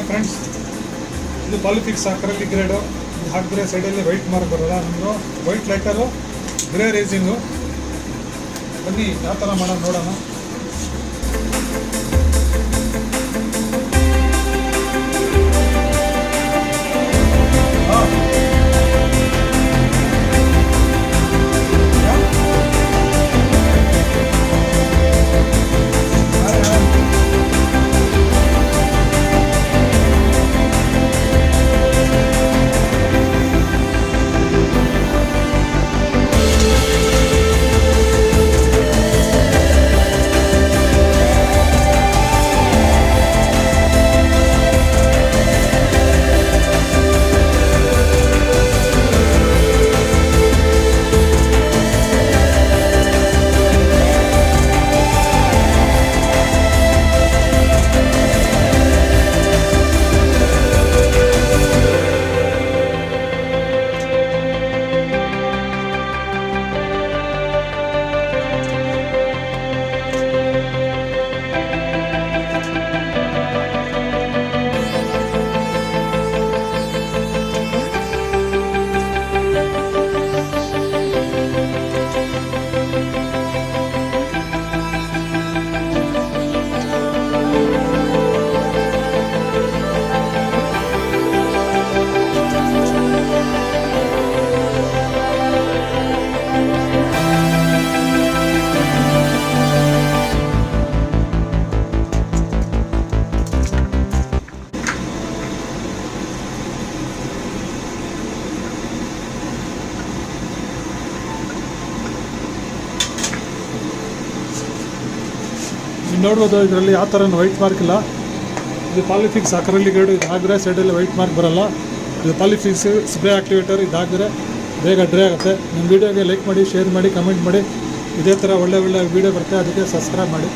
Hi friends, ಇದು ಪಾಲಿಫಿಕ್ಸ್ acrylic grade. ಇದು ಹಾಕಿದ್ರೆ ಸೈಡಲ್ಲಿ ವೈಟ್ ಮಾರ್ಕ್ ಬರೋಲ್ಲ. ನಮ್ಮದು ವೈಟ್ ಲೈಟರು, ಗ್ರೇ ರೇಸಿಂಗು. ಬನ್ನಿ ಯಾವ ಥರ ಮಾಡೋಣ ನೋಡೋಣ. ನೋಡ್ಬೋದು, ಇದರಲ್ಲಿ ಯಾವ ಥರ ವೈಟ್ ಮಾರ್ಕ್ ಇಲ್ಲ. ಇದು ಪಾಲಿಫಿಕ್ಸ್ ಅಕ್ರಲಿಕ್ ಗ್ರೇಡು. ಇದು ಹಾಕಿದ್ರೆ ಸೈಡಲ್ಲಿ ವೈಟ್ ಮಾರ್ಕ್ ಬರೋಲ್ಲ. ಇದು ಪಾಲಿಫಿಕ್ಸ್ ಸ್ಪ್ರೇ ಆಕ್ಟಿವೇಟರ್. ಇದು ಹಾಕಿದ್ರೆ ಬೇಗ ಡ್ರೈ ಆಗುತ್ತೆ. ನಿಮ್ಮ ವೀಡಿಯೋಗೆ ಲೈಕ್ ಮಾಡಿ, ಶೇರ್ ಮಾಡಿ, ಕಮೆಂಟ್ ಮಾಡಿ. ಇದೇ ಥರ ಒಳ್ಳೆ ವೀಡಿಯೋ ಬರುತ್ತೆ. ಅದಕ್ಕೆ ಸಬ್ಸ್ಕ್ರೈಬ್ ಮಾಡಿ.